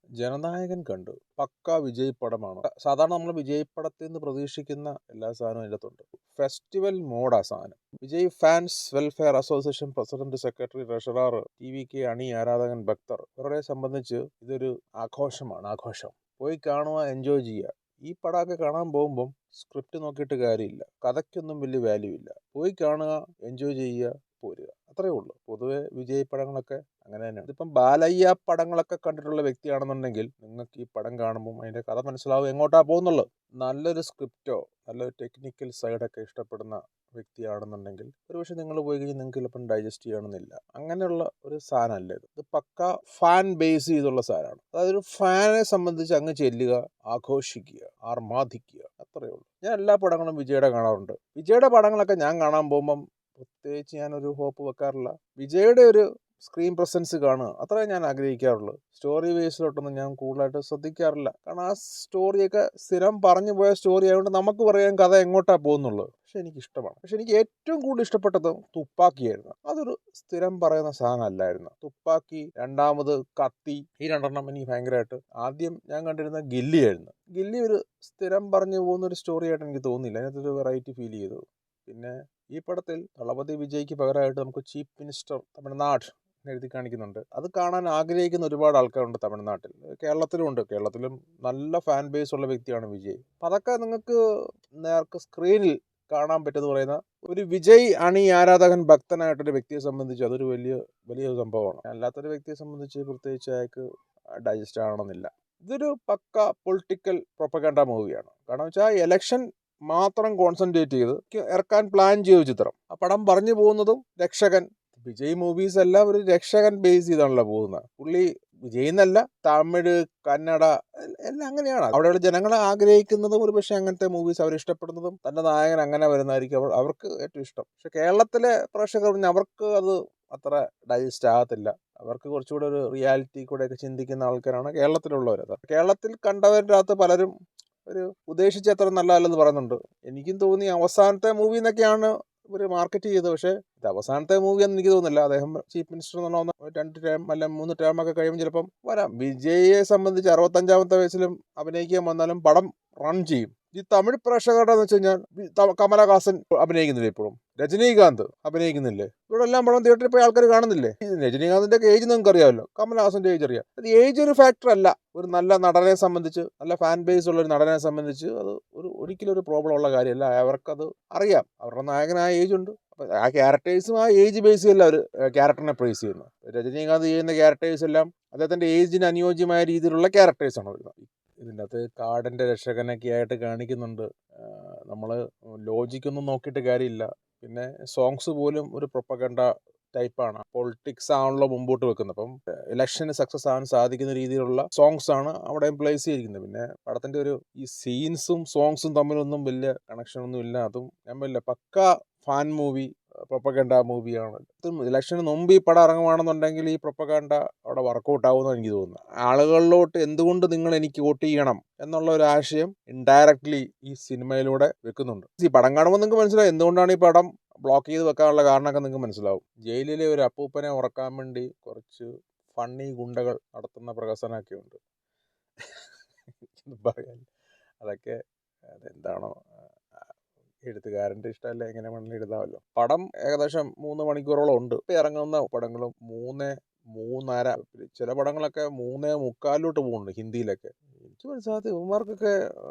ജനനായകൻ കണ്ടു. പക്കാ വിജയ് പടമാണ്. സാധാരണ നമ്മൾ വിജയ് പടത്തിൽ നിന്ന് പ്രതീക്ഷിക്കുന്ന എല്ലാ സാധനവും അതിനകത്തുണ്ട്. ഫെസ്റ്റിവൽ മോഡാ സാധനം. Vijay fans welfare association president, secretary, treasurer, TVK അണി, ആരാധകൻ, ഭക്തർ ഇവരെ സംബന്ധിച്ച് ഇതൊരു ആഘോഷമാണ്. ആഘോഷം. പോയി കാണുക, എൻജോയ് ചെയ്യുക. ഈ പടമൊക്കെ കാണാൻ പോകുമ്പം സ്ക്രിപ്റ്റ് നോക്കിയിട്ട് കാര്യമില്ല. കഥയ്ക്കൊന്നും വലിയ വാല്യൂ ഇല്ല. പോയി കാണുക, എൻജോയ് ചെയ്യുക, പോരുക. അത്രയേ ഉള്ളൂ. പൊതുവെ വിജയ് പടങ്ങളൊക്കെ അങ്ങനെ തന്നെയാണ്. ഇതിപ്പം ബാലയ്യ പടങ്ങളൊക്കെ കണ്ടിട്ടുള്ള വ്യക്തിയാണെന്നുണ്ടെങ്കിൽ നിങ്ങൾക്ക് ഈ പടം കാണുമ്പം അതിൻ്റെ കഥ മനസ്സിലാവും, എങ്ങോട്ടാ പോകുന്നുള്ളത്. നല്ലൊരു സ്ക്രിപ്റ്റോ നല്ലൊരു ടെക്നിക്കൽ സൈഡൊക്കെ ഇഷ്ടപ്പെടുന്ന വ്യക്തിയാണെന്നുണ്ടെങ്കിൽ ഒരുപക്ഷെ നിങ്ങൾ പോയി കഴിഞ്ഞാൽ നിങ്ങൾക്ക് ചിലപ്പം ഡൈജസ്റ്റ് ചെയ്യണമെന്നില്ല. അങ്ങനെയുള്ള ഒരു സാധനമല്ല ഇത്. ഇത് പക്ക ഫാൻ ബേസ് ചെയ്തുള്ള സാധനമാണ്. അതായത് ഒരു ഫാനെ സംബന്ധിച്ച് അങ്ങ് ചെല്ലുക, ആഘോഷിക്കുക, ആർമാദിക്കുക, അത്രയേ ഉള്ളൂ. ഞാൻ എല്ലാ പടങ്ങളും വിജയുടെ കാണാറുണ്ട്. വിജയുടെ പടങ്ങളൊക്കെ ഞാൻ കാണാൻ പോകുമ്പം പ്രത്യേകിച്ച് ഞാനൊരു ഹോപ്പ് വെക്കാറില്ല. വിജയുടെ ഒരു സ്ക്രീൻ പ്രസൻസ് കാണുക, അത്രേ ഞാൻ ആഗ്രഹിക്കാറുള്ളൂ. സ്റ്റോറി ബേസിലോട്ടൊന്നും ഞാൻ കൂടുതലായിട്ട് ശ്രദ്ധിക്കാറില്ല. കാരണം ആ സ്റ്റോറിയൊക്കെ സ്ഥിരം പറഞ്ഞു പോയ സ്റ്റോറി ആയതുകൊണ്ട് നമുക്ക് പറയാൻ കഥ എങ്ങോട്ടാ പോകുന്നുള്ളത്. പക്ഷെ എനിക്കിഷ്ടമാണ്. പക്ഷെ എനിക്ക് ഏറ്റവും കൂടുതൽ ഇഷ്ടപ്പെട്ടത് തുപ്പാക്കിയായിരുന്നു. അതൊരു സ്ഥിരം പറയുന്ന സാധനമല്ലായിരുന്നു. തുപ്പാക്കി, രണ്ടാമത് കത്തി, ഈ രണ്ടെണ്ണം എനിക്ക് ഭയങ്കരമായിട്ട്. ആദ്യം ഞാൻ കണ്ടിരുന്ന ഗില്ലിയായിരുന്നു. ഗില്ലി ഒരു സ്ഥിരം പറഞ്ഞു പോകുന്ന ഒരു സ്റ്റോറി ആയിട്ട് എനിക്ക് തോന്നിയില്ല. അതിനകത്തൊരു വെറൈറ്റി ഫീൽ ചെയ്തു. പിന്നെ ഈ പടത്തിൽ ദളപതി വിജയ്ക്ക് പകരമായിട്ട് നമുക്ക് ചീഫ് മിനിസ്റ്റർ തമിഴ്നാട് എഴുതി കാണിക്കുന്നുണ്ട്. അത് കാണാൻ ആഗ്രഹിക്കുന്ന ഒരുപാട് ആൾക്കാരുണ്ട് തമിഴ്നാട്ടിൽ. കേരളത്തിലുമുണ്ട്. കേരളത്തിലും നല്ല ഫാൻ ബേസ് ഉള്ള വ്യക്തിയാണ് വിജയ്. അപ്പം അതൊക്കെ നിങ്ങൾക്ക് നേർക്ക് സ്ക്രീനിൽ കാണാൻ പറ്റുമെന്ന് പറയുന്ന ഒരു വിജയ് അണി, ആരാധകൻ, ഭക്തനായിട്ടൊരു വ്യക്തിയെ സംബന്ധിച്ച് അതൊരു വലിയ സംഭവമാണ്. അല്ലാത്തൊരു വ്യക്തിയെ സംബന്ധിച്ച് പ്രത്യേകിച്ച് അയാൾക്ക് ഡൈജസ്റ്റ് ആവണമെന്നില്ല. ഇതൊരു പക്ക പൊളിറ്റിക്കൽ പ്രൊപ്പഗണ്ട മൂവിയാണ്. കാരണം വെച്ചാൽ എലക്ഷൻ മാത്രം കോൺസെൻട്രേറ്റ് ചെയ്ത് ഇറക്കാൻ പ്ലാൻ ചെയ്ത ചിത്രം. ആ പടം പറഞ്ഞു പോകുന്നതും രക്ഷകൻ. വിജയ് മൂവീസ് എല്ലാം ഒരു രക്ഷകൻ ബേസ് ചെയ്താണല്ലോ പോകുന്നത്. പുള്ളി വിജയ് എന്നല്ല, തമിഴ്, കന്നഡ എല്ലാം അങ്ങനെയാണ്. അവിടെയുള്ള ജനങ്ങൾ ആഗ്രഹിക്കുന്നതും ഒരു പക്ഷേ അങ്ങനത്തെ മൂവീസ് അവർ ഇഷ്ടപ്പെടുന്നതും തൻ്റെ നായകൻ അങ്ങനെ വരുന്നതായിരിക്കും അവർക്ക് ഏറ്റവും ഇഷ്ടം. പക്ഷെ കേരളത്തിലെ പ്രേക്ഷകർ അവർക്ക് അത് അത്ര ഡൈജസ്റ്റ് ആകത്തില്ല. അവർക്ക് കുറച്ചുകൂടെ ഒരു റിയാലിറ്റി കൂടെയൊക്കെ ചിന്തിക്കുന്ന ആൾക്കാരാണ് കേരളത്തിലുള്ളവർ. കേരളത്തിൽ കണ്ടവരുടെ അകത്ത് പലരും ഒരു ഉദ്ദേശിച്ച് അത്ര നല്ലതല്ലെന്ന് പറയുന്നുണ്ട്. എനിക്കും തോന്നി അവസാനത്തെ മൂവി എന്നൊക്കെയാണ് ഇവർ മാർക്കറ്റ് ചെയ്തത്. പക്ഷേ ഇത് അവസാനത്തെ മൂവിയെന്ന് എനിക്ക് തോന്നുന്നില്ല. അദ്ദേഹം ചീഫ് മിനിസ്റ്റർ എന്നുള്ള 2 ടേം അല്ല 3 ടേമൊക്കെ കഴിയുമ്പോൾ ചിലപ്പം വരാം. വിജയെ സംബന്ധിച്ച് 65-ാമത്തെ വയസ്സിലും അഭിനയിക്കാൻ വന്നാലും പടം റൺ ചെയ്യും. ഈ തമിഴ് പ്രേക്ഷകരുടെ എന്ന് വെച്ച് കഴിഞ്ഞാൽ കമലഹാസൻ അഭിനയിക്കുന്നില്ലേ ഇപ്പോഴും, രജനീകാന്ത് അഭിനയിക്കുന്നില്ലേ, ഇവിടെ എല്ലാം പടം തിയേറ്ററിൽ പോയി ആൾക്കാർ കാണുന്നില്ലേ. രജനീകാന്തിന്റെ ഒക്കെ ഏജ് നിങ്ങൾക്ക് അറിയാമല്ലോ, കമലഹാസന്റെ ഏജ് അറിയാം. അത് ഏജ് ഒരു ഫാക്ടർ അല്ല. ഒരു നല്ല നടനെ സംബന്ധിച്ച്, നല്ല ഫാൻ ബേസ് ഉള്ള ഒരു നടനെ സംബന്ധിച്ച് അത് ഒരിക്കലും ഒരു പ്രോബ്ലം ഉള്ള കാര്യമല്ല. അവർക്കത് അറിയാം. അവരുടെ നായകനായ ഏജ് ഉണ്ട്. അപ്പം ആ ക്യാരക്ടേഴ്സും ആ ഏജ് ബേസ് ചെയ്യല്ല അവർ ക്യാരക്ടറിനെ പ്രൈസ് ചെയ്യുന്നത്. രജനീകാന്ത് ചെയ്യുന്ന ക്യാരക്ടേഴ്സ് എല്ലാം അദ്ദേഹത്തിന്റെ ഏജിന് അനുയോജ്യമായ രീതിയിലുള്ള ക്യാരക്ടേഴ്സാണ് വരുന്നത്. ഇതിൻ്റെ അകത്ത് കാടിൻ്റെ രക്ഷകനൊക്കെ ആയിട്ട് കാണിക്കുന്നുണ്ട്. നമ്മൾ ലോജിക്കൊന്നും നോക്കിയിട്ട് കാര്യമില്ല. പിന്നെ സോങ്സ് പോലും ഒരു പ്രൊപ്പഗണ്ട ടൈപ്പാണ്. പൊളിറ്റിക്സ് ആണല്ലോ മുമ്പോട്ട് വെക്കുന്നത്. അപ്പം ഇലക്ഷന് സക്സസ് ആവാൻ സാധിക്കുന്ന രീതിയിലുള്ള സോങ്സ് ആണ് അവിടെ പ്ലേസ് ചെയ്തിരിക്കുന്നത്. പിന്നെ പടത്തിന്റെ ഒരു ഈ സീൻസും സോങ്സും തമ്മിലൊന്നും വലിയ കണക്ഷൻ ഒന്നും ഇല്ല. അതും ഞാൻ പറയില്ല, പക്ക ഫാൻ മൂവി, പ്രൊപ്പഗണ്ട മൂവിയാണ്. ഇലക്ഷന് മുമ്പ് ഈ പടം ഇറങ്ങുവാണെന്നുണ്ടെങ്കിൽ ഈ പ്രൊപ്പഗണ്ട അവിടെ വർക്കൗട്ട് ആവുമെന്ന് എനിക്ക് തോന്നുന്നു. ആളുകളിലോട്ട് എന്തുകൊണ്ട് നിങ്ങൾ എനിക്ക് വോട്ട് ചെയ്യണം എന്നുള്ള ഒരു ആശയം ഇൻഡയറക്ട്ലി ഈ സിനിമയിലൂടെ വെക്കുന്നുണ്ട്. ഈ പടം കാണുമ്പോൾ നിങ്ങൾക്ക് മനസ്സിലാവും എന്തുകൊണ്ടാണ് ഈ പടം ബ്ലോക്ക് ചെയ്ത് വെക്കാനുള്ള കാരണമൊക്കെ നിങ്ങൾക്ക് മനസ്സിലാവും. ജയിലിലെ ഒരു അപ്പൂപ്പനെ ഉറക്കാൻ വേണ്ടി കുറച്ച് ഫണ്ണി ഗുണ്ടകൾ നടത്തുന്ന പ്രഹസനമൊക്കെ ഉണ്ട്. പറയാൻ അതൊക്കെ അതെന്താണോ എഴുത്തുകാരൻ്റെ ഇഷ്ടമല്ല, എങ്ങനെ വേണമെങ്കിലും എഴുതാമല്ലോ. പടം ഏകദേശം 3 മണിക്കൂറോളം ഉണ്ട്. ഇപ്പം ഇറങ്ങുന്ന പടങ്ങളും 3-3.5, ചില പടങ്ങളൊക്കെ 3:45 പോകുന്നുണ്ട് ഹിന്ദിയിലൊക്കെ. എനിക്ക് മനസ്സിലാകത്ത് ഇവന്മാർക്കൊക്കെ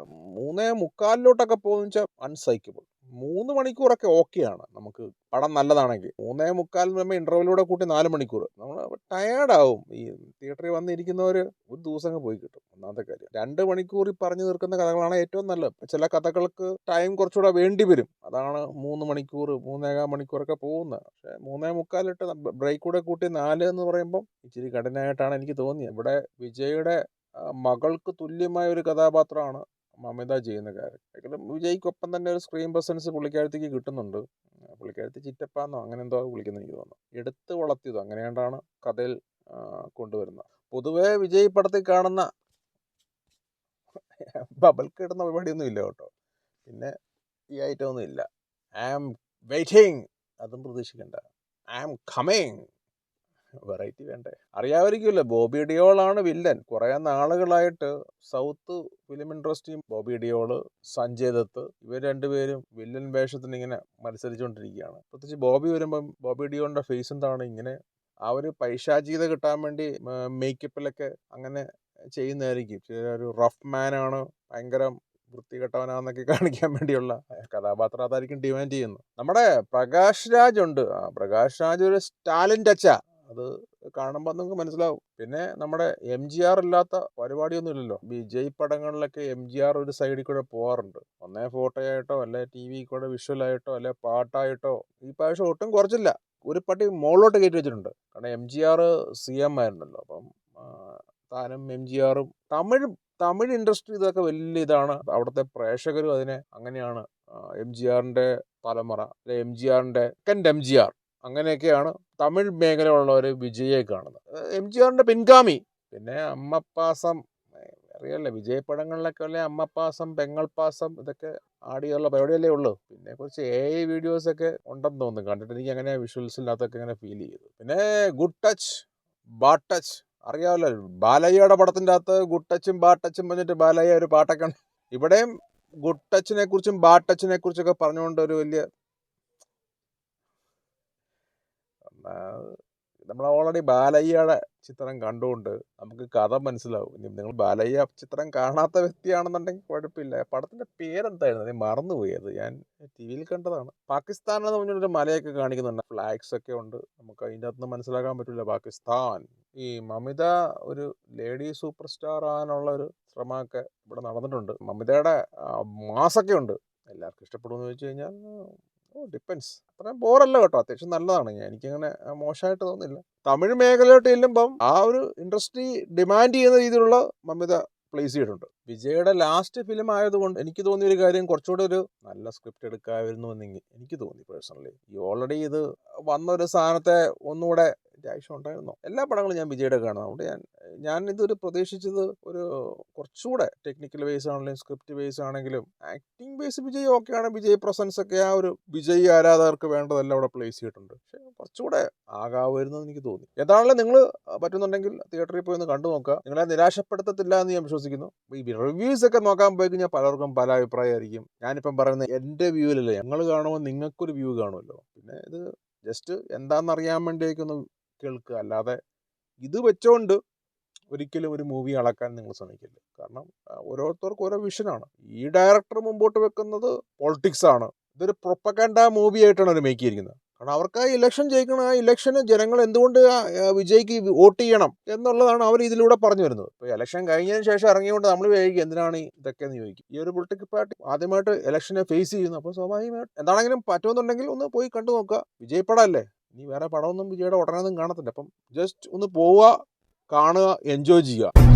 3:45 പോകുന്ന വെച്ചാൽ അൺസൈക്കബിൾ. 3 മണിക്കൂറൊക്കെ ഓക്കെയാണ് നമുക്ക്, പടം നല്ലതാണെങ്കിൽ. 3:45 എന്ന് പറയുമ്പോൾ ഇൻ്റർവെല്ലൂടെ കൂട്ടി 4 മണിക്കൂർ. നമ്മൾ ടയേർഡാവും. ഈ തിയേറ്ററിൽ വന്നിരിക്കുന്നവർ ഒരു ദിവസം പോയി കിട്ടും. ഒന്നാമത്തെ കാര്യം. 2 മണിക്കൂറിൽ പറഞ്ഞു തീർക്കുന്ന കഥകളാണ് ഏറ്റവും നല്ലത്. ചില കഥകൾക്ക് ടൈം കുറച്ചുകൂടെ വേണ്ടി വരും. അതാണ് 3 മണിക്കൂർ 3.25 മണിക്കൂറൊക്കെ പോകുന്നത്. പക്ഷേ 3:45 ബ്രേക്ക് കൂടെ കൂട്ടി 4 എന്ന് പറയുമ്പോൾ ഇച്ചിരി കഠിനമായിട്ടാണ് എനിക്ക് തോന്നിയത്. ഇവിടെ വിജയുടെ മകൾക്ക് തുല്യമായ ഒരു കഥാപാത്രമാണ് മമിത ചെയ്യുന്ന കാര്യം. വിജയ്ക്കൊപ്പം തന്നെ ഒരു സ്ക്രീൻ പ്രസൻസ് പുള്ളിക്കാരത്തേക്ക് കിട്ടുന്നുണ്ട്. പുള്ളിക്കാരത്തി ചിറ്റപ്പാന്നോ അങ്ങനെ എന്തോ വിളിക്കുന്നത് എനിക്ക് തോന്നുന്നു. എടുത്ത് വളർത്തിയതോ അങ്ങനെയാണ്ടാണ് കഥയിൽ കൊണ്ടുവരുന്നത്. പൊതുവേ വിജയ് പടത്തിൽ കാണുന്ന ബബിൾക്ക് ഇടുന്ന പരിപാടിയൊന്നും ഇല്ല കേട്ടോ. പിന്നെ ഈ ഐറ്റം ഒന്നും ഇല്ല. ഐ ആം വെയിറ്റിംഗ്, അതും പ്രതീക്ഷിക്കണ്ട. ഐ ആം കമ്മിങ്, വെറൈറ്റി വേണ്ടേ? അറിയാമായിരിക്കുമല്ലോ, ബോബി ഡിയോളാണ് വില്ലൻ. കുറേ നാളുകളായിട്ട് സൗത്ത് ഫിലിം ഇൻഡസ്ട്രിയും ബോബി ഡിയോള്, സഞ്ജയ് ദത്ത് ഇവർ രണ്ടുപേരും വില്ലൻ വേഷത്തിന് ഇങ്ങനെ മത്സരിച്ചുകൊണ്ടിരിക്കുകയാണ്. പ്രത്യേകിച്ച് ബോബി വരുമ്പം ബോബി ഡിയോളിന്റെ ഫേസ് എന്താണ് ഇങ്ങനെ ആ ഒരു പൈശാചികത കിട്ടാൻ വേണ്ടി മേക്കപ്പിലൊക്കെ അങ്ങനെ ചെയ്യുന്നതായിരിക്കും. ഒരു റഫ് മാനാണ്, ഭയങ്കര വൃത്തികെട്ടവനാന്നൊക്കെ കാണിക്കാൻ വേണ്ടിയുള്ള കഥാപാത്രം അതായിരിക്കും ഡിമാൻഡ് ചെയ്യുന്നത്. നമ്മുടെ പ്രകാശ് രാജ് ഉണ്ട്. പ്രകാശ് രാജ് ഒരു സ്റ്റാലിൻ ടച്ചാ, അത് കാണുമ്പോൾ നിങ്ങൾക്ക് മനസ്സിലാവും. പിന്നെ നമ്മുടെ MGR ഇല്ലാത്ത പരിപാടിയൊന്നും ഇല്ലല്ലോ. വിജയ് പടങ്ങളിലൊക്കെ MGR ഒരു സൈഡിൽ കൂടെ പോകാറുണ്ട്. ഒന്നേ ഫോട്ടോയായിട്ടോ അല്ലെ TV കൂടെ വിഷ്വലായിട്ടോ അല്ലെ പാട്ടായിട്ടോ. ഈ പ്രാവശ്യം ഒട്ടും കുറച്ചില്ല, ഒരു പട്ടി മുകളിലോട്ട് കയറ്റി വെച്ചിട്ടുണ്ട്. കാരണം MGR CM ആയിരുന്നല്ലോ. അപ്പം താനും MGRും തമിഴ് ഇൻഡസ്ട്രി ഇതൊക്കെ വലിയ ഇതാണ്. അവിടുത്തെ പ്രേക്ഷകരും അതിനെ അങ്ങനെയാണ്. MGRന്റെ തലമുറ, MGRന്റെ സെക്കൻഡ് MGR, അങ്ങനെയൊക്കെയാണ് തമിഴ് മേഖലയുള്ളവർ വിജയെ കാണുന്നത്. MGRന്റെ പിൻഗാമി. പിന്നെ അമ്മപ്പാസം അറിയാമല്ലോ, വിജയ് പടങ്ങളിലൊക്കെ അല്ലേ അമ്മപ്പാസം, പെങ്ങൾപ്പാസം ഇതൊക്കെ ആടിയുള്ള പരിപാടിയല്ലേ ഉള്ളൂ. പിന്നെ കുറച്ച് AI വീഡിയോസൊക്കെ ഉണ്ടെന്ന് തോന്നുന്നു. കണ്ടിട്ട് എനിക്ക് അങ്ങനെ വിഷ്വൽസിനകത്തൊക്കെ ഇങ്ങനെ ഫീൽ ചെയ്തു. പിന്നെ ഗുഡ് ടച്ച്, ബാഡ് ടച്ച് അറിയാമല്ലോ. ബാലയ്യയുടെ പടത്തിൻ്റെ അകത്ത് ഗുഡ് ടച്ചും ബാഡ് ടച്ചും പറഞ്ഞിട്ട് ബാലയ്യ ഒരു പാട്ടൊക്കെ ഉണ്ട്. ഇവിടെയും ഗുഡ് ടച്ചിനെ കുറിച്ചും ബാഡ് ടച്ചിനെ കുറിച്ചൊക്കെ പറഞ്ഞുകൊണ്ട് ഒരു വലിയ നമ്മൾ ഓൾറെഡി ബാലയ്യയുടെ ചിത്രം കണ്ടുകൊണ്ട് നമുക്ക് കഥ മനസ്സിലാവും. ഇനി നിങ്ങൾ ബാലയ്യ ചിത്രം കാണാത്ത വ്യക്തിയാണെന്നുണ്ടെങ്കിൽ കുഴപ്പമില്ല. പടത്തിന്റെ പേരെന്തായിരുന്നു, അത് മറന്നുപോയി. അത് ഞാൻ TV കണ്ടതാണ്. പാകിസ്ഥാൻ എന്ന് പറഞ്ഞൊരു മലയൊക്കെ കാണിക്കുന്നുണ്ട്, ഫ്ലാഗ്സ് ഒക്കെ ഉണ്ട്. നമുക്ക് അതിൻ്റെ അകത്ത് മനസ്സിലാക്കാൻ പറ്റില്ല പാകിസ്ഥാൻ. ഈ മമിത ഒരു ലേഡി സൂപ്പർ സ്റ്റാർ ആകാനുള്ള ഒരു ശ്രമമൊക്കെ ഇവിടെ നടന്നിട്ടുണ്ട്. മമിതയുടെ മാസൊക്കെ ഉണ്ട്. എല്ലാവർക്കും ഇഷ്ടപ്പെടുമെന്ന് ചോദിച്ചു കഴിഞ്ഞാൽ ഡിപ്പെൻസ്. അത്രയും ബോറല്ല കേട്ടോ, അത്യാവശ്യം നല്ലതാണ്. എനിക്കങ്ങനെ മോശമായിട്ട് തോന്നുന്നില്ല. തമിഴ് മേഖലയിലോട്ട് ചെല്ലുമ്പം ആ ഒരു ഇൻഡസ്ട്രി ഡിമാൻഡ് ചെയ്യുന്ന രീതിയിലുള്ള മമിത പ്ലേസ് ചെയ്തിട്ടുണ്ട്. വിജയുടെ ലാസ്റ്റ് ഫിലിം ആയതുകൊണ്ട് എനിക്ക് തോന്നിയൊരു കാര്യം, കുറച്ചുകൂടെ ഒരു നല്ല സ്ക്രിപ്റ്റ് എടുക്കാമായിരുന്നു എന്ന് എനിക്ക് തോന്നി പേഴ്സണലി. ഈ ഓൾറെഡി ഇത് വന്നൊരു സാധനത്തെ ഒന്നുകൂടെ ആവശ്യം ഉണ്ടായിരുന്നു. എല്ലാ പടങ്ങളും ഞാൻ വിജയുടെ കാണുന്നത്. അതുകൊണ്ട് ഞാൻ ഇതൊരു പ്രതീക്ഷിച്ചത് ഒരു കുറച്ചുകൂടെ ടെക്നിക്കൽ ബേസ് ആണെങ്കിലും സ്ക്രിപ്റ്റ് ബേസ് ആണെങ്കിലും ആക്ടിങ് ബേസ് വിജയ് ഓക്കെയാണ്. വിജയ് പ്രസൻസ് ഒക്കെ ആ ഒരു വിജയ് ആരാധകർക്ക് വേണ്ടതെല്ലാം അവിടെ പ്ലേസ് ചെയ്തിട്ടുണ്ട്. പക്ഷെ കുറച്ചുകൂടെ ആകാമായിരുന്നു എന്ന് എനിക്ക് തോന്നി. ഏതാണെങ്കിലും നിങ്ങൾ പറ്റുന്നുണ്ടെങ്കിൽ തിയേറ്ററിൽ പോയി ഒന്ന് കണ്ടു നോക്കുക. നിങ്ങളെ നിരാശപ്പെടുത്തത്തില്ല എന്ന് ഞാൻ വിശ്വസിക്കുന്നു. ഈ റിവ്യൂസ് ഒക്കെ നോക്കാൻ പോയി കഴിഞ്ഞാൽ പലർക്കും പല അഭിപ്രായമായിരിക്കും. ഞാനിപ്പം പറയുന്നത് എൻ്റെ വ്യൂവിലല്ലേ, ഞങ്ങൾ കാണുമ്പോൾ നിങ്ങൾക്കൊരു വ്യൂ കാണുമല്ലോ. പിന്നെ ഇത് ജസ്റ്റ് എന്താണെന്നറിയാൻ വേണ്ടിയൊക്കെ കേൾക്കുക, അല്ലാതെ ഇത് വെച്ചോണ്ട് ഒരിക്കലും ഒരു മൂവി അളക്കാൻ നിങ്ങൾ ശ്രമിക്കില്ല. കാരണം ഓരോരുത്തർക്കും ഓരോ വിഷനാണ്. ഈ ഡയറക്ടർ മുമ്പോട്ട് വെക്കുന്നത് പൊളിറ്റിക്സ് ആണ്. ഇതൊരു പ്രൊപ്പഗൻഡ മൂവി ആയിട്ടാണ് അവർ മേക്ക് ചെയ്തിരിക്കുന്നത്. കാരണം അവർക്ക് ആ ഇലക്ഷൻ ജയിക്കണം, ആ ഇലക്ഷന് ജനങ്ങൾ എന്തുകൊണ്ട് വിജയ്ക്ക് വോട്ട് ചെയ്യണം എന്നുള്ളതാണ് അവർ ഇതിലൂടെ പറഞ്ഞു വരുന്നത്. ഇപ്പോൾ ഇലക്ഷൻ കഴിഞ്ഞതിന് ശേഷം ഇറങ്ങിയുകൊണ്ട് നമ്മൾ വിചാരിക്കും എന്തിനാണ് ഇതൊക്കെ എന്ന് ചോദിക്കും. ഈ ഒരു പൊളിറ്റിക്കൽ പാർട്ടി ആദ്യമായിട്ട് ഇലക്ഷനെ ഫേസ് ചെയ്യുന്നു. അപ്പോൾ സ്വാഭാവികമായിട്ട് എന്താണെങ്കിലും പറ്റുമെന്നുണ്ടെങ്കിൽ ഒന്ന് പോയി കണ്ടു നോക്കുക. വിജയ് പടമല്ലേ, ഇനി വേറെ പടമൊന്നും വിജയുടെ ഉടനെയൊന്നും കാണത്തില്ല. അപ്പം ജസ്റ്റ് ഒന്ന് പോവുക, കാണുക, എൻജോയ് ചെയ്യുക.